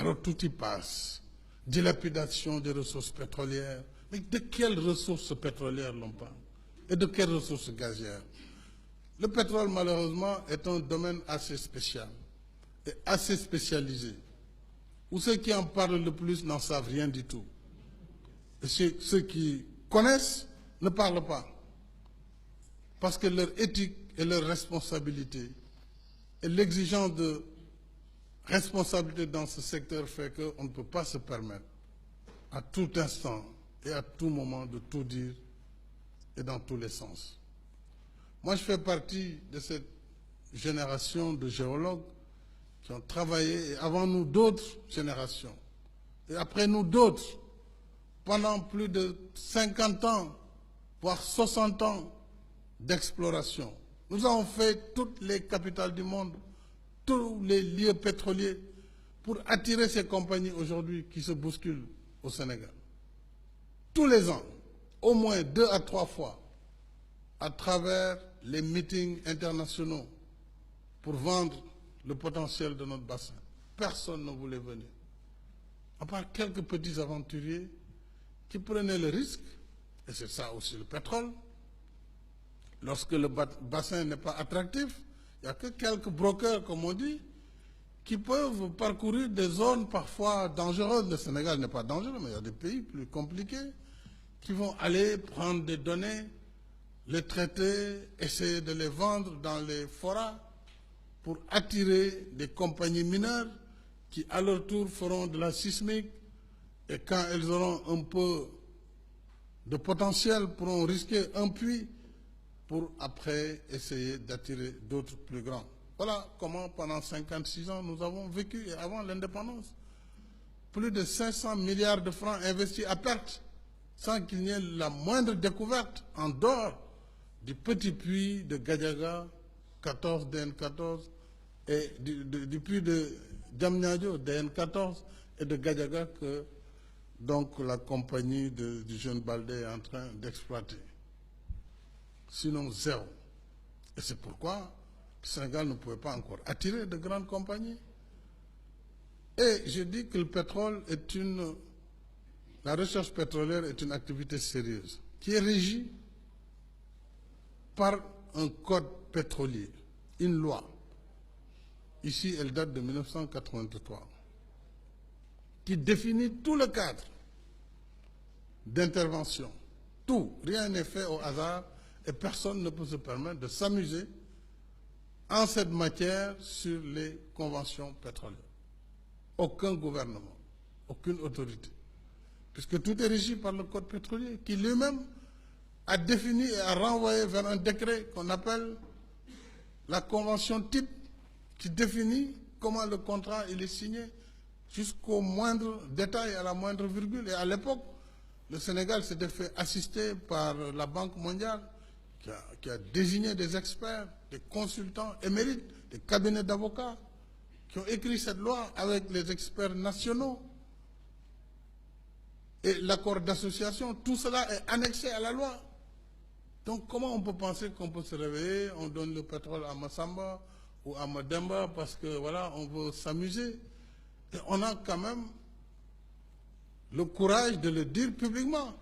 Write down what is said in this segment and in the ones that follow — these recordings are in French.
Alors tout y passe. Dilapidation des ressources pétrolières. Mais de quelles ressources pétrolières l'on parle? Et de quelles ressources gazières? Le pétrole, malheureusement, est un domaine assez spécial et assez spécialisé, où ceux qui en parlent le plus n'en savent rien du tout. Et ceux qui connaissent ne parlent pas. Parce que leur éthique et leur responsabilité et l'exigence de responsabilité dans ce secteur fait qu'on ne peut pas se permettre à tout instant et à tout moment de tout dire et dans tous les sens. Moi, je fais partie de cette génération de géologues qui ont travaillé, et avant nous d'autres générations, et après nous d'autres, pendant plus de 50 ans, voire 60 ans d'exploration. Nous avons fait toutes les capitales du monde, tous les lieux pétroliers, pour attirer ces compagnies aujourd'hui qui se bousculent au Sénégal. Tous les ans, au moins 2 à 3 fois, à travers les meetings internationaux pour vendre le potentiel de notre bassin. Personne ne voulait venir. À part quelques petits aventuriers qui prenaient le risque, et c'est ça aussi le pétrole. Lorsque le bassin n'est pas attractif, il n'y a que quelques brokers, comme on dit, qui peuvent parcourir des zones parfois dangereuses. Le Sénégal n'est pas dangereux, mais il y a des pays plus compliqués qui vont aller prendre des données, les traiter, essayer de les vendre dans les forats pour attirer des compagnies mineures qui, à leur tour, feront de la sismique et quand elles auront un peu de potentiel, pourront risquer un puits pour après essayer d'attirer d'autres plus grands. Voilà comment pendant 56 ans nous avons vécu, et avant l'indépendance, plus de 500 milliards de francs investis à perte, sans qu'il n'y ait la moindre découverte en dehors du petit puits de Gadiaga, 14 DN14, et du puits de Diamniadio, DN14, et de Gadiaga que donc la compagnie du jeune Baldé est en train d'exploiter. Sinon zéro. Et c'est pourquoi le Sénégal ne pouvait pas encore attirer de grandes compagnies. Et je dis que le pétrole est la recherche pétrolière est une activité sérieuse qui est régie par un code pétrolier, une loi. Ici, elle date de 1983, qui définit tout le cadre d'intervention. Tout, rien n'est fait au hasard et personne ne peut se permettre de s'amuser en cette matière sur les conventions pétrolières. Aucun gouvernement, aucune autorité, puisque tout est régi par le code pétrolier qui lui-même a défini et a renvoyé vers un décret qu'on appelle la convention type qui définit comment le contrat il est signé jusqu'au moindre détail, à la moindre virgule. Et à l'époque, le Sénégal s'était fait assister par la Banque mondiale qui a désigné des experts, des consultants émérites, des cabinets d'avocats qui ont écrit cette loi avec les experts nationaux. Et l'accord d'association, tout cela est annexé à la loi. Donc comment on peut penser qu'on peut se réveiller, on donne le pétrole à Massamba ou à Mademba parce que voilà, on veut s'amuser. Et on a quand même le courage de le dire publiquement.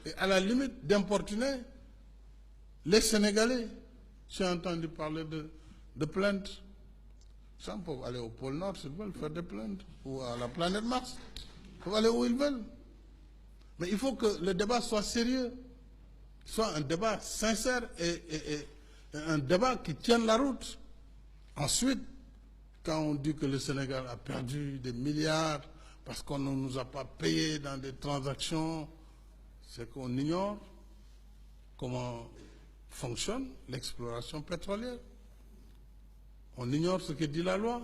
Et à la limite d'importuner les Sénégalais. J'ai entendu parler de plaintes. Les gens peuvent aller au pôle Nord s'ils veulent faire des plaintes, ou à la planète Mars. Ils peuvent aller où ils veulent. Mais il faut que le débat soit sérieux, soit un débat sincère et un débat qui tienne la route. Ensuite, quand on dit que le Sénégal a perdu des milliards parce qu'on ne nous a pas payé dans des transactions, c'est qu'on ignore comment fonctionne l'exploration pétrolière. On ignore ce que dit la loi.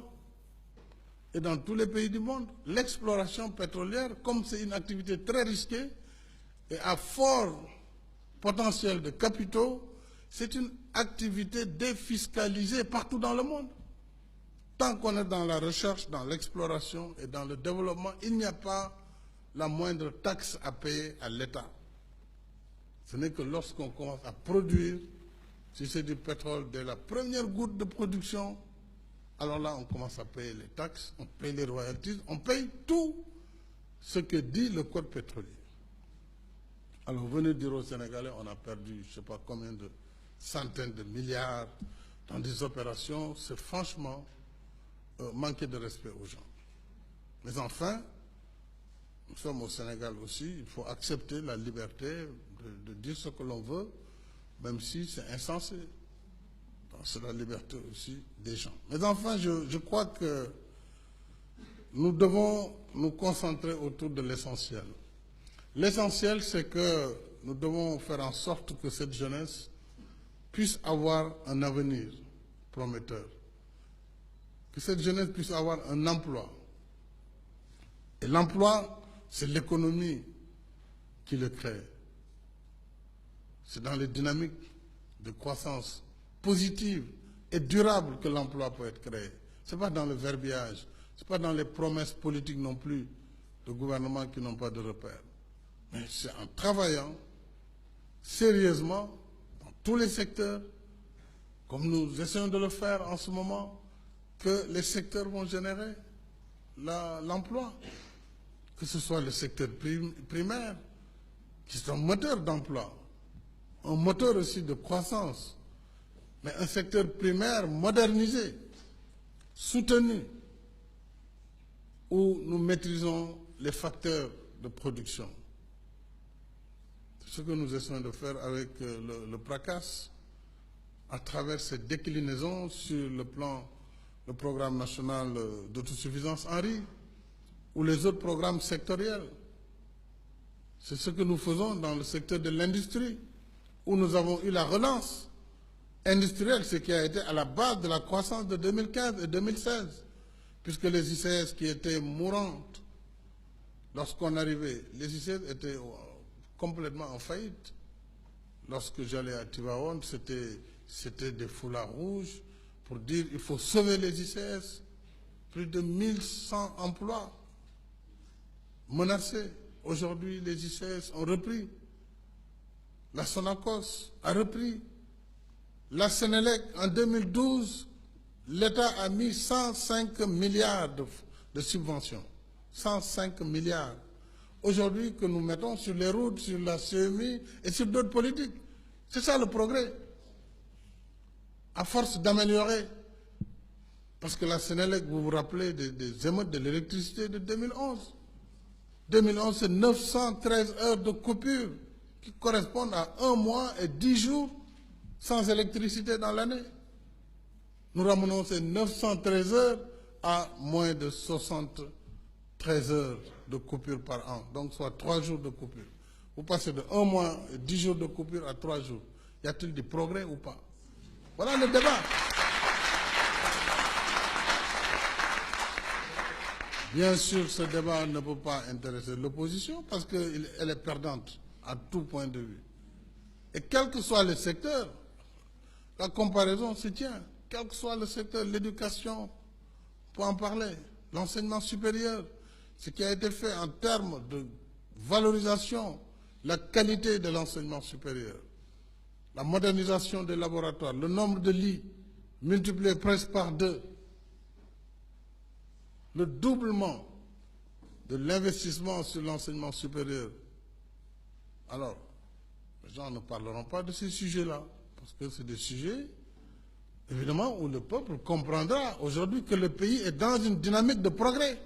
Et dans tous les pays du monde, l'exploration pétrolière, comme c'est une activité très risquée et à fort potentiel de capitaux, c'est une activité défiscalisée partout dans le monde. Tant qu'on est dans la recherche, dans l'exploration et dans le développement, il n'y a pas la moindre taxe à payer à l'État. Ce n'est que lorsqu'on commence à produire, si c'est du pétrole, dès la première goutte de production, alors là, on commence à payer les taxes, on paye les royalties, on paye tout ce que dit le code pétrolier. Alors, venez dire aux Sénégalais, on a perdu, je ne sais pas combien de centaines de milliards dans des opérations, c'est franchement manquer de respect aux gens. Mais enfin, nous sommes au Sénégal aussi, il faut accepter la liberté de dire ce que l'on veut, même si c'est insensé. C'est la liberté aussi des gens. Mais enfin, je crois que nous devons nous concentrer autour de l'essentiel. L'essentiel, c'est que nous devons faire en sorte que cette jeunesse puisse avoir un avenir prometteur, que cette jeunesse puisse avoir un emploi. Et l'emploi, c'est l'économie qui le crée. C'est dans les dynamiques de croissance positive et durable que l'emploi peut être créé. Ce n'est pas dans le verbiage, ce n'est pas dans les promesses politiques non plus de gouvernements qui n'ont pas de repères. Mais c'est en travaillant sérieusement dans tous les secteurs, comme nous essayons de le faire en ce moment, que les secteurs vont générer l'emploi. Que ce soit le secteur primaire, qui est un moteur d'emploi, un moteur aussi de croissance, mais un secteur primaire modernisé, soutenu, où nous maîtrisons les facteurs de production. C'est ce que nous essayons de faire avec le PRACAS, à travers cette déclinaison sur le programme national d'autosuffisance en riz, ou les autres programmes sectoriels. C'est ce que nous faisons dans le secteur de l'industrie, où nous avons eu la relance industrielle, ce qui a été à la base de la croissance de 2015 et 2016, puisque les ICS qui étaient mourantes lorsqu'on arrivait, les ICS étaient complètement en faillite. Lorsque j'allais à Tivaouane, c'était des foulards rouges pour dire qu'il faut sauver les ICS. Plus de 1100 emplois menacés. Aujourd'hui, les ICS ont repris. La Sonacos a repris. La Sénélec, en 2012, l'État a mis 105 milliards de subventions. 105 milliards. Aujourd'hui, que nous mettons sur les routes, sur la CMI et sur d'autres politiques. C'est ça le progrès. À force d'améliorer. Parce que la Sénélec, vous vous rappelez des émeutes de l'électricité de 2011. 2011, c'est 913 heures de coupure qui correspondent à 1 mois et 10 jours sans électricité dans l'année. Nous ramenons ces 913 heures à moins de 73 heures de coupure par an, donc soit 3 jours de coupure. Vous passez de 1 mois et 10 jours de coupure à 3 jours. Y a-t-il du progrès ou pas? Voilà le débat. Bien sûr, ce débat ne peut pas intéresser l'opposition parce qu'elle est perdante à tout point de vue. Et quel que soit le secteur, la comparaison se tient. Quel que soit le secteur, l'éducation, pour en parler, l'enseignement supérieur, ce qui a été fait en termes de valorisation, la qualité de l'enseignement supérieur, la modernisation des laboratoires, le nombre de lits multiplié presque par 2, le doublement de l'investissement sur l'enseignement supérieur. Alors, les gens ne parleront pas de ces sujets-là, parce que c'est des sujets, évidemment, où le peuple comprendra aujourd'hui que le pays est dans une dynamique de progrès.